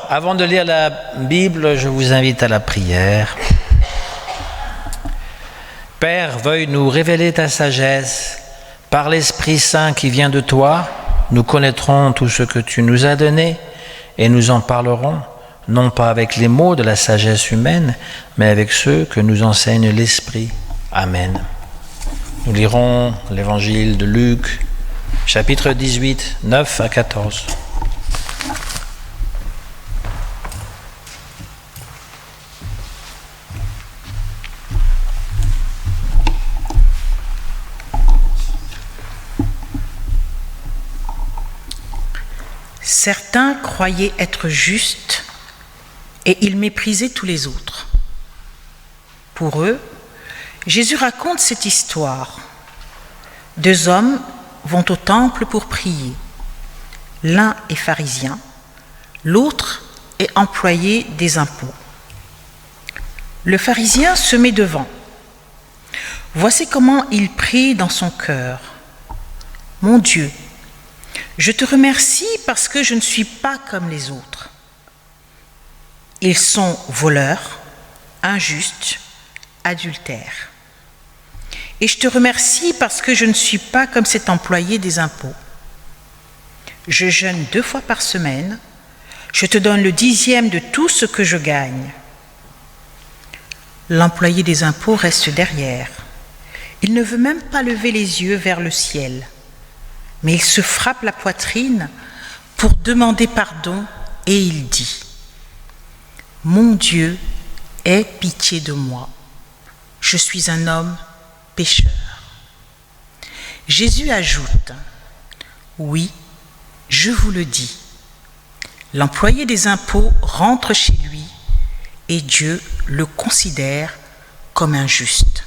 avant de lire la Bible, je vous invite à la prière. Père, veuille nous révéler ta sagesse. Par l'Esprit Saint qui vient de toi, nous connaîtrons tout ce que tu nous as donné et nous en parlerons, non pas avec les mots de la sagesse humaine, mais avec ceux que nous enseigne l'Esprit. Amen. Nous lirons l'évangile de Luc, chapitre 18, 9 à 14. Certains croyaient être justes et ils méprisaient tous les autres. Pour eux, Jésus raconte cette histoire. 2 hommes vont au temple pour prier. L'un est pharisien, l'autre est employé des impôts. Le pharisien se met devant. Voici comment il prie dans son cœur. « Mon Dieu, je te remercie parce que je ne suis pas comme les autres. Ils sont voleurs, injustes, adultères. Et je te remercie parce que je ne suis pas comme cet employé des impôts. Je jeûne 2 fois par semaine, je te donne le 10e de tout ce que je gagne. » L'employé des impôts reste derrière. Il ne veut même pas lever les yeux vers le ciel. Mais il se frappe la poitrine pour demander pardon et il dit « Mon Dieu, aie pitié de moi. Je suis un homme pécheur. » Jésus ajoute « Oui, je vous le dis. L'employé des impôts rentre chez lui et Dieu le considère comme injuste.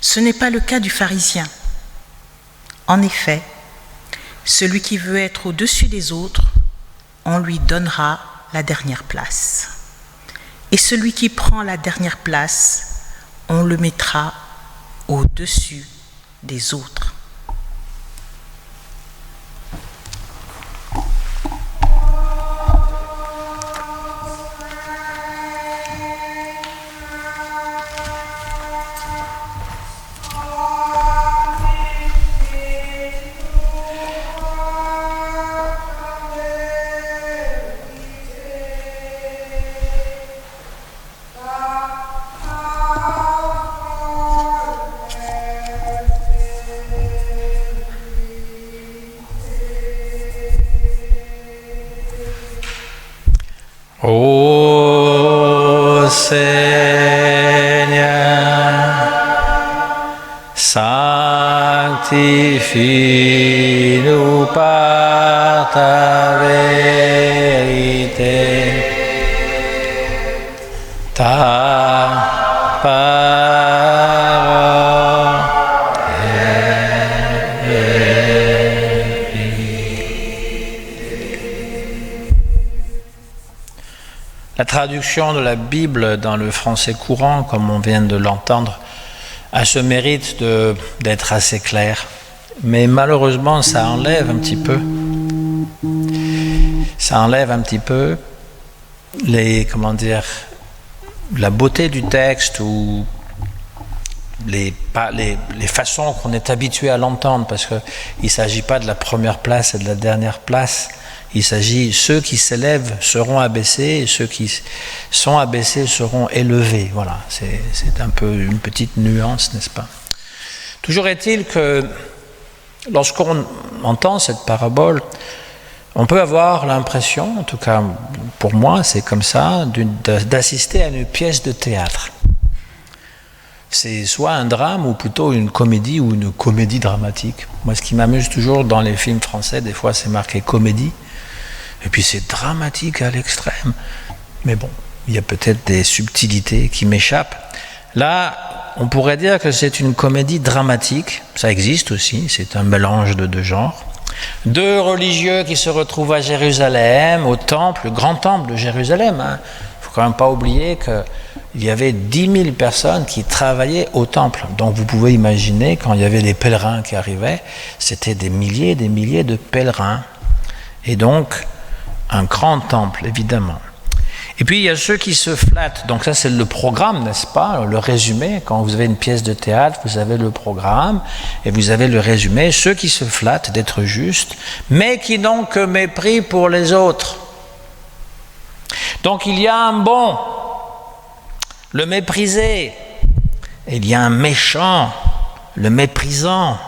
Ce n'est pas le cas du pharisien. En effet, celui qui veut être au-dessus des autres, on lui donnera la dernière place. Et celui qui prend la dernière place, on le mettra au-dessus des autres. Ô Seigneur, sanctifie-nous par ta vérité. Ta parole est vérité. La traduction de la Bible dans le français courant, comme on vient de l'entendre, a ce mérite d'être assez clair. Mais malheureusement, ça enlève un petit peu. Ça enlève un petit peu la beauté du texte ou les façons qu'on est habitué à l'entendre, parce qu'il ne s'agit pas de la première place et de la dernière place. Il s'agit, ceux qui s'élèvent seront abaissés et ceux qui sont abaissés seront élevés. Voilà, c'est un peu une petite nuance, n'est-ce pas? Toujours est-il que lorsqu'on entend cette parabole, on peut avoir l'impression, en tout cas pour moi c'est comme ça, d'assister à une pièce de théâtre. C'est soit un drame ou plutôt une comédie ou une comédie dramatique. Moi, ce qui m'amuse toujours dans les films français, des fois c'est marqué comédie, et puis c'est dramatique à l'extrême. Mais bon, il y a peut-être des subtilités qui m'échappent. Là, on pourrait dire que c'est une comédie dramatique. Ça existe aussi, c'est un mélange de 2 genres. 2 religieux qui se retrouvent à Jérusalem, au temple, le grand temple de Jérusalem. Il ne faut quand même pas oublier qu'il y avait 10 000 personnes qui travaillaient au temple. Donc vous pouvez imaginer, quand il y avait des pèlerins qui arrivaient, c'était des milliers de pèlerins. Et donc, Un grand temple, évidemment. Et puis il y a ceux qui se flattent. Donc ça c'est le programme, n'est-ce pas? Le résumé. Quand vous avez une pièce de théâtre, vous avez le programme et vous avez le résumé. Ceux qui se flattent d'être justes, mais qui n'ont que mépris pour les autres. Donc il y a un bon, le méprisé. Et il y a un méchant, le méprisant.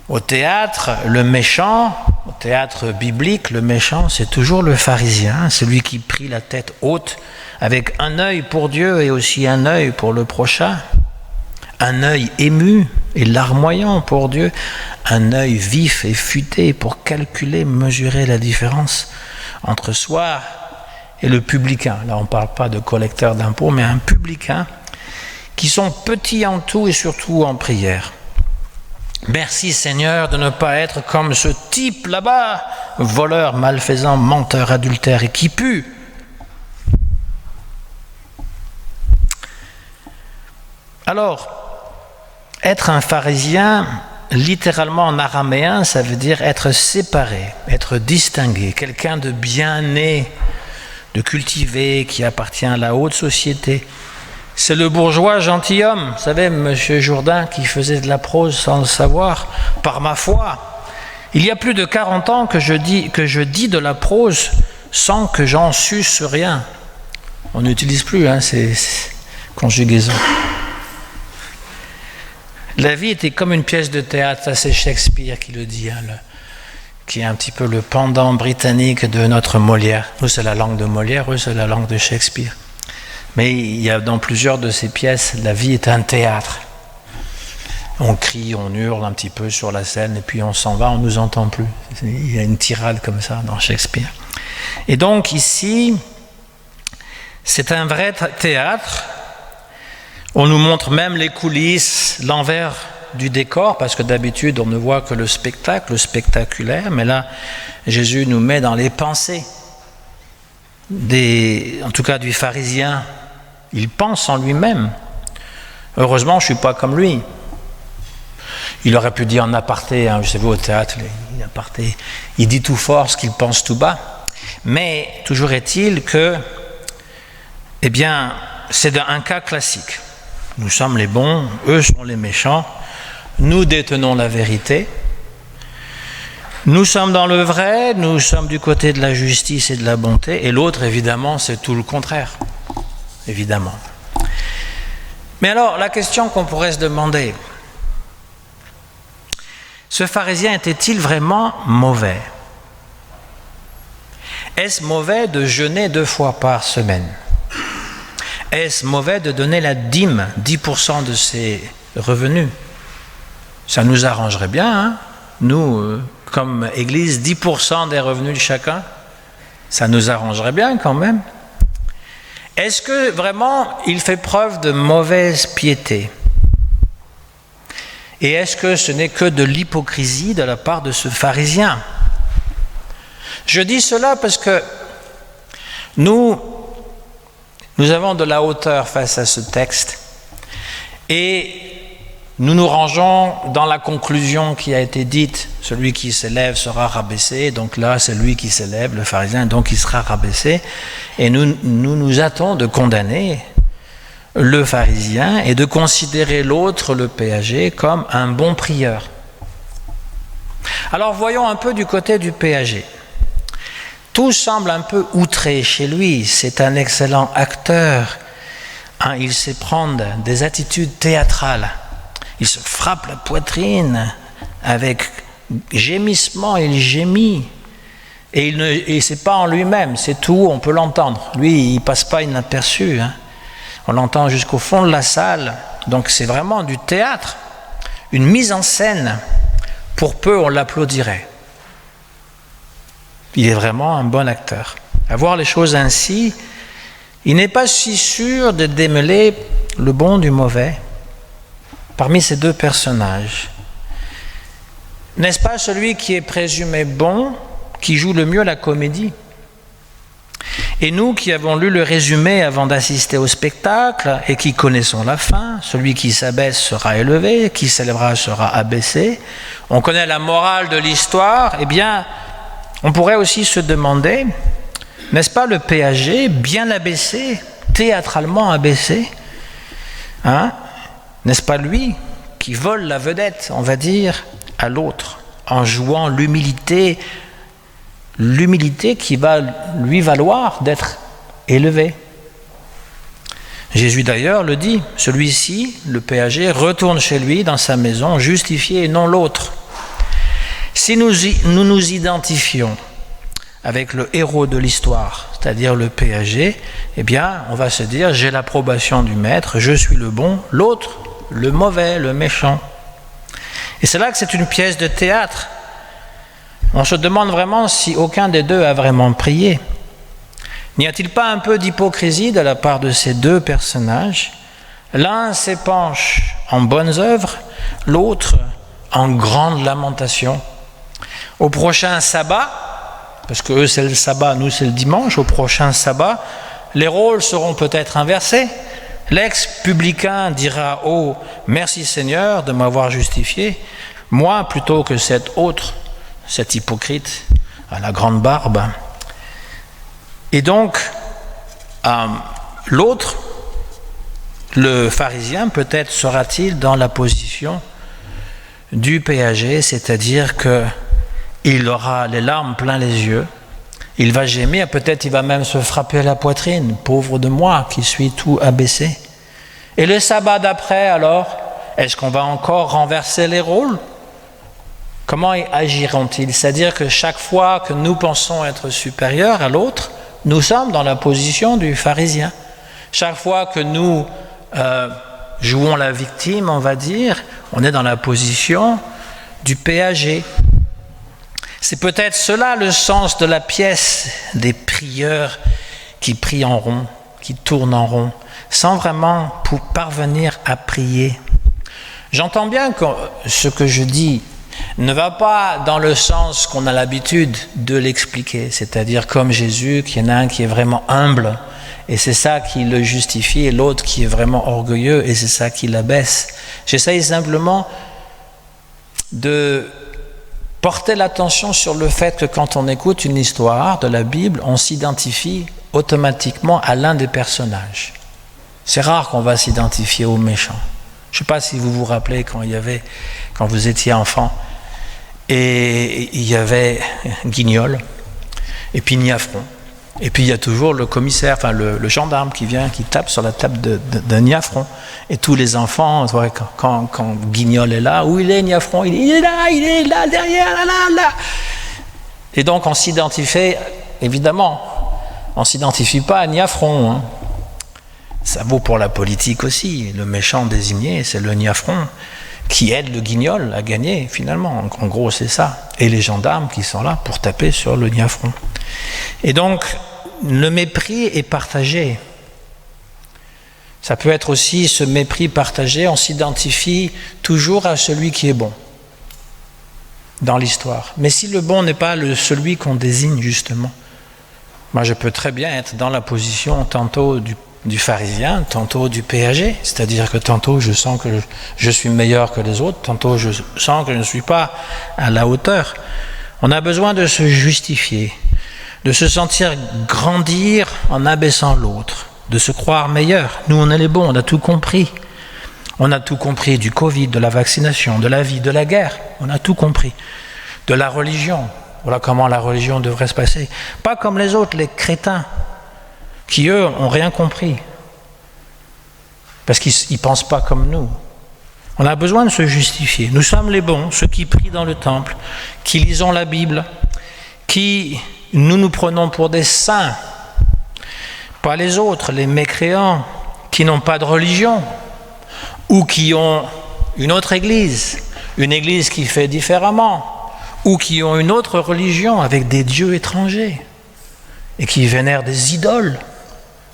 Au théâtre, le méchant, au théâtre biblique, le méchant, c'est toujours le pharisien, celui qui prie la tête haute, avec un œil pour Dieu et aussi un œil pour le prochain, un œil ému et larmoyant pour Dieu, un œil vif et futé pour calculer, mesurer la différence entre soi et le publicain. Là, on ne parle pas de collecteur d'impôts, mais un publicain, qui sont petits en tout et surtout en prière. Merci Seigneur de ne pas être comme ce type là-bas, voleur, malfaisant, menteur, adultère et qui pue. Alors, être un pharisien, littéralement en araméen, ça veut dire être séparé, être distingué, quelqu'un de bien né, de cultivé, qui appartient à la haute société. C'est le bourgeois gentilhomme, vous savez, M. Jourdain, qui faisait de la prose sans le savoir, par ma foi. Il y a plus de 40 ans que je dis de la prose sans que j'en suce rien. On n'utilise plus ces conjugaisons. La vie était comme une pièce de théâtre, ça c'est Shakespeare qui le dit, qui est un petit peu le pendant britannique de notre Molière. Nous c'est la langue de Molière, eux c'est la langue de Shakespeare. Mais il y a dans plusieurs de ces pièces, la vie est un théâtre. On crie, on hurle un petit peu sur la scène et puis on s'en va, on ne nous entend plus. Il y a une tirade comme ça dans Shakespeare. Et donc ici, c'est un vrai théâtre. On nous montre même les coulisses, l'envers du décor, parce que d'habitude on ne voit que le spectacle, le spectaculaire, mais là, Jésus nous met dans les pensées, en tout cas du pharisien. Il pense en lui-même. Heureusement, je ne suis pas comme lui. Il aurait pu dire en aparté, vous savez, au théâtre, il dit tout fort ce qu'il pense tout bas. Mais toujours est-il que, c'est un cas classique. Nous sommes les bons, eux sont les méchants. Nous détenons la vérité. Nous sommes dans le vrai, nous sommes du côté de la justice et de la bonté. Et l'autre, évidemment, c'est tout le contraire. Évidemment. Mais alors, la question qu'on pourrait se demander, ce pharisien était-il vraiment mauvais? Est-ce mauvais de jeûner 2 fois par semaine? Est-ce mauvais de donner la dîme, 10% de ses revenus? Ça nous arrangerait bien, nous, comme Église, 10% des revenus de chacun, ça nous arrangerait bien quand même. Est-ce que vraiment il fait preuve de mauvaise piété? Et est-ce que ce n'est que de l'hypocrisie de la part de ce pharisien? Je dis cela parce que nous avons de la hauteur face à ce texte et nous nous rangeons dans la conclusion qui a été dite. Celui qui s'élève sera rabaissé. Donc là, c'est lui qui s'élève, le pharisien, donc il sera rabaissé. Et nous hâtons de condamner le pharisien et de considérer l'autre, le péager, comme un bon prieur. Alors voyons un peu du côté du péager. Tout semble un peu outré chez lui. C'est un excellent acteur. Il sait prendre des attitudes théâtrales. Il se frappe la poitrine avec gémissement, il gémit. Et c'est pas en lui-même, c'est tout, on peut l'entendre. Lui, il passe pas inaperçu. On l'entend jusqu'au fond de la salle. Donc c'est vraiment du théâtre, une mise en scène. Pour peu, on l'applaudirait. Il est vraiment un bon acteur. À voir les choses ainsi, il n'est pas si sûr de démêler le bon du mauvais parmi ces deux personnages. N'est-ce pas celui qui est présumé bon, qui joue le mieux la comédie? Et nous qui avons lu le résumé avant d'assister au spectacle et qui connaissons la fin, celui qui s'abaisse sera élevé, qui s'élèvera sera abaissé, on connaît la morale de l'histoire, On pourrait aussi se demander, n'est-ce pas le péager bien abaissé, théâtralement abaissé, n'est-ce pas lui qui vole la vedette, on va dire, à l'autre, en jouant l'humilité qui va lui valoir d'être élevé. Jésus d'ailleurs le dit, celui-ci, le péager, retourne chez lui dans sa maison, justifié et non l'autre. Si nous nous identifions avec le héros de l'histoire, c'est-à-dire le péager, eh bien, on va se dire, j'ai l'approbation du maître, je suis le bon, l'autre, le mauvais, le méchant. Et c'est là que c'est une pièce de théâtre. On se demande vraiment si aucun des deux a vraiment prié. N'y a-t-il pas un peu d'hypocrisie de la part de ces deux personnages? L'un s'épanche en bonnes œuvres, l'autre en grande lamentation. Au prochain sabbat, parce que eux c'est le sabbat, nous c'est le dimanche, au prochain sabbat, les rôles seront peut-être inversés. L'ex-publicain dira « Oh, merci Seigneur de m'avoir justifié », moi plutôt que cet autre, cet hypocrite à la grande barbe. Et donc, l'autre, le pharisien, peut-être sera-t-il dans la position du péager, c'est-à-dire qu'il aura les larmes plein les yeux, il va gémir, peut-être il va même se frapper la poitrine, pauvre de moi qui suis tout abaissé. Et le sabbat d'après alors, est-ce qu'on va encore renverser les rôles? Comment agiront-ils? C'est-à-dire que chaque fois que nous pensons être supérieurs à l'autre, nous sommes dans la position du pharisien. Chaque fois que nous jouons la victime, on va dire, on est dans la position du péager. C'est peut-être cela le sens de la pièce des prieurs qui prient en rond, qui tournent en rond, sans vraiment parvenir à prier. J'entends bien que ce que je dis ne va pas dans le sens qu'on a l'habitude de l'expliquer, c'est-à-dire comme Jésus, qu'il y en a un qui est vraiment humble, et c'est ça qui le justifie, et l'autre qui est vraiment orgueilleux, et c'est ça qui l'abaisse. J'essaye simplement de porter l'attention sur le fait que quand on écoute une histoire de la Bible, on s'identifie automatiquement à l'un des personnages. C'est rare qu'on va s'identifier au méchant. Je ne sais pas si vous vous rappelez quand vous étiez enfant, et il y avait Guignol, et puis Niafron. Et puis il y a toujours le commissaire, enfin le gendarme qui vient, qui tape sur la table de Niafron. Et tous les enfants, quand Guignol est là, où il est Niafron? Il est là, derrière, là. Et donc on s'identifie, évidemment, on ne s'identifie pas à Niafron. Hein. Ça vaut pour la politique aussi. Le méchant désigné, c'est le Niafron qui aide le Guignol à gagner, finalement. En gros, c'est ça. Et les gendarmes qui sont là pour taper sur le Niafron. Et donc, le mépris est partagé. Ça peut être aussi ce mépris partagé, on s'identifie toujours à celui qui est bon dans l'histoire. Mais si le bon n'est pas celui qu'on désigne justement, moi je peux très bien être dans la position tantôt du pharisien, tantôt du péager, c'est-à-dire que tantôt je sens que je suis meilleur que les autres, tantôt je sens que je ne suis pas à la hauteur. On a besoin de se justifier, de se sentir grandir en abaissant l'autre, de se croire meilleur. Nous, on est les bons, on a tout compris. On a tout compris du Covid, de la vaccination, de la vie, de la guerre. On a tout compris. De la religion. Voilà comment la religion devrait se passer. Pas comme les autres, les crétins, qui eux, n'ont rien compris. Parce qu'ils ne pensent pas comme nous. On a besoin de se justifier. Nous sommes les bons, ceux qui prient dans le temple, qui lisons la Bible, qui nous prenons pour des saints, pas les autres, les mécréants, qui n'ont pas de religion, ou qui ont une autre église qui fait différemment, ou qui ont une autre religion avec des dieux étrangers, et qui vénèrent des idoles.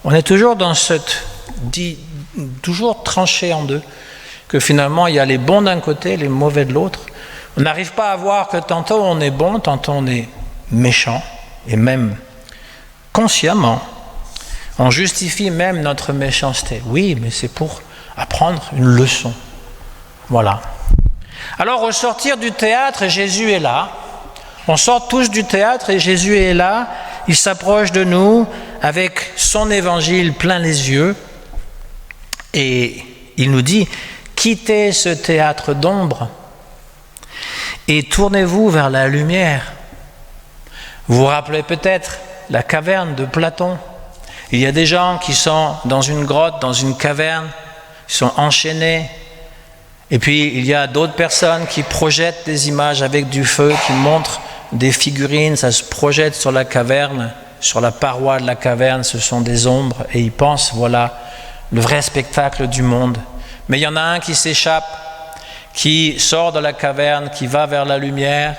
On est toujours dans toujours tranché en deux, que finalement il y a les bons d'un côté, les mauvais de l'autre. On n'arrive pas à voir que tantôt on est bon, tantôt on est méchant, et même consciemment, on justifie même notre méchanceté. Oui, mais c'est pour apprendre une leçon. Voilà. Alors au sortir du théâtre, Jésus est là, On sort tous du théâtre et Jésus est là, il s'approche de nous avec son évangile plein les yeux et il nous dit « Quittez ce théâtre d'ombre et tournez-vous vers la lumière. » Vous vous rappelez peut-être la caverne de Platon. Il y a des gens qui sont dans une grotte, dans une caverne, qui sont enchaînés. Et puis il y a d'autres personnes qui projettent des images avec du feu, qui montrent des figurines, ça se projette sur la caverne, sur la paroi de la caverne, ce sont des ombres, et ils pensent, voilà, le vrai spectacle du monde. Mais il y en a un qui s'échappe, qui sort de la caverne, qui va vers la lumière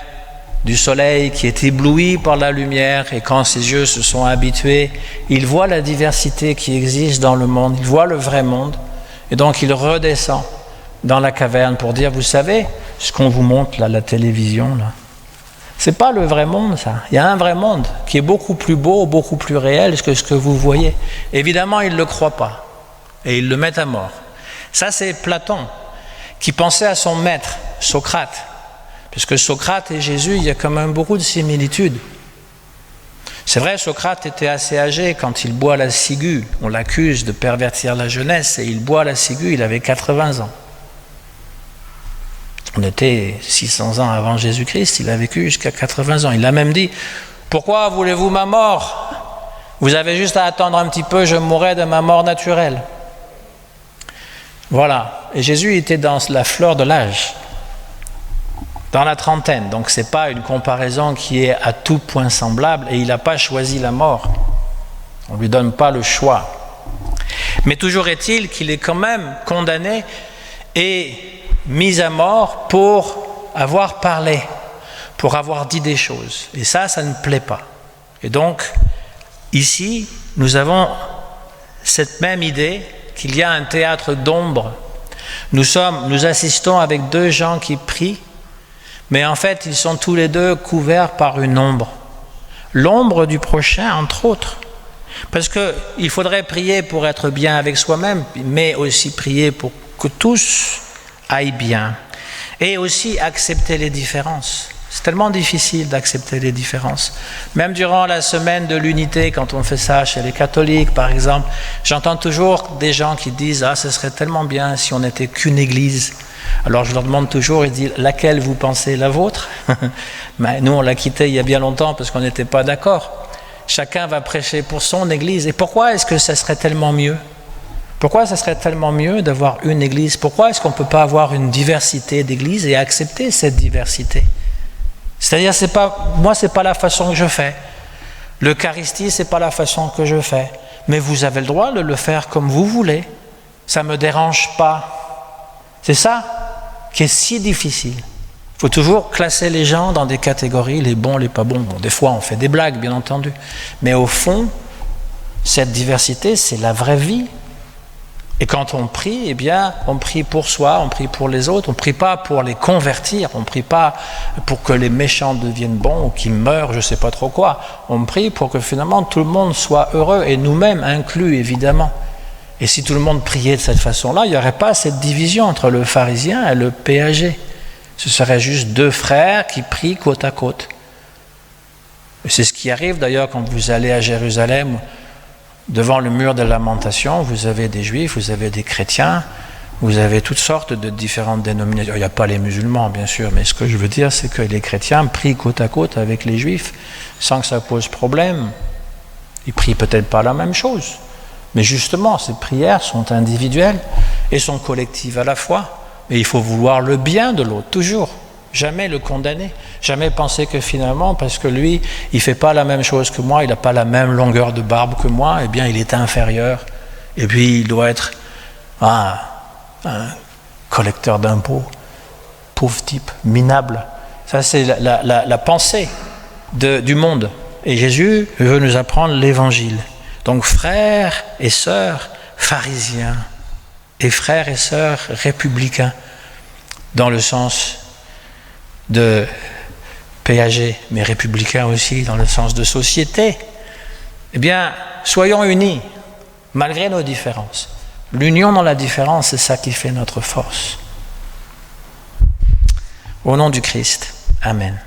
du soleil, qui est ébloui par la lumière, et quand ses yeux se sont habitués, il voit la diversité qui existe dans le monde, il voit le vrai monde, et donc il redescend dans la caverne pour dire, vous savez, ce qu'on vous montre là, la télévision, là, c'est pas le vrai monde, ça. Il y a un vrai monde qui est beaucoup plus beau, beaucoup plus réel que ce que vous voyez. Évidemment, ils ne le croient pas, et ils le mettent à mort. Ça, c'est Platon, qui pensait à son maître, Socrate. Puisque Socrate et Jésus, il y a quand même beaucoup de similitudes. C'est vrai, Socrate était assez âgé quand il boit la ciguë. On l'accuse de pervertir la jeunesse, et il boit la ciguë, il avait 80 ans. On était 600 ans avant Jésus-Christ, il a vécu jusqu'à 80 ans. Il a même dit, « Pourquoi voulez-vous ma mort? Vous avez juste à attendre un petit peu, je mourrai de ma mort naturelle. » Voilà. Et Jésus était dans la fleur de l'âge, dans la trentaine. Donc ce n'est pas une comparaison qui est à tout point semblable, et il n'a pas choisi la mort. On ne lui donne pas le choix. Mais toujours est-il qu'il est quand même condamné et mis à mort pour avoir parlé, pour avoir dit des choses. Et ça ne plaît pas. Et donc, ici, nous avons cette même idée qu'il y a un théâtre d'ombre. Nous assistons avec deux gens qui prient, mais en fait, ils sont tous les deux couverts par une ombre. L'ombre du prochain, entre autres. Parce qu'il faudrait prier pour être bien avec soi-même, mais aussi prier pour que tous aillent bien. Et aussi accepter les différences. C'est tellement difficile d'accepter les différences. Même durant la semaine de l'unité, quand on fait ça chez les catholiques, par exemple, j'entends toujours des gens qui disent « Ah, ce serait tellement bien si on n'était qu'une église. » Alors je leur demande toujours, ils disent « Laquelle vous pensez, la vôtre ?» Mais nous, on l'a quitté il y a bien longtemps parce qu'on n'était pas d'accord. Chacun va prêcher pour son église. Et pourquoi est-ce que ça serait tellement mieux ? Pourquoi ça serait tellement mieux d'avoir une église ? Pourquoi est-ce qu'on ne peut pas avoir une diversité d'églises et accepter cette diversité ? C'est-à-dire, moi, ce n'est pas la façon que je fais. L'Eucharistie, ce n'est pas la façon que je fais. Mais vous avez le droit de le faire comme vous voulez. Ça ne me dérange pas. C'est ça qui est si difficile. Il faut toujours classer les gens dans des catégories, les bons, les pas bons. Bon, des fois, on fait des blagues, bien entendu. Mais au fond, cette diversité, c'est la vraie vie. Et quand on prie, eh bien, on prie pour soi, on prie pour les autres, on ne prie pas pour les convertir, on ne prie pas pour que les méchants deviennent bons ou qu'ils meurent, je ne sais pas trop quoi. On prie pour que finalement tout le monde soit heureux, et nous-mêmes inclus, évidemment. Et si tout le monde priait de cette façon-là, il n'y aurait pas cette division entre le pharisien et le péager. Ce serait juste deux frères qui prient côte à côte. Et c'est ce qui arrive d'ailleurs quand vous allez à Jérusalem. Devant le mur de lamentation, vous avez des juifs, vous avez des chrétiens, vous avez toutes sortes de différentes dénominations. Il n'y a pas les musulmans, bien sûr, mais ce que je veux dire, c'est que les chrétiens prient côte à côte avec les juifs sans que ça pose problème. Ils prient peut-être pas la même chose, mais justement, ces prières sont individuelles et sont collectives à la fois. Et il faut vouloir le bien de l'autre, toujours. Jamais le condamner, jamais penser que finalement, parce que lui, il ne fait pas la même chose que moi, il n'a pas la même longueur de barbe que moi, eh bien il est inférieur, et puis il doit être un collecteur d'impôts, pauvre type, minable. Ça c'est la pensée du monde. Et Jésus veut nous apprendre l'évangile. Donc frères et sœurs pharisiens, et frères et sœurs républicains, dans le sens de péager, mais républicain aussi, dans le sens de société, eh bien, soyons unis, malgré nos différences. L'union dans la différence, c'est ça qui fait notre force. Au nom du Christ, Amen.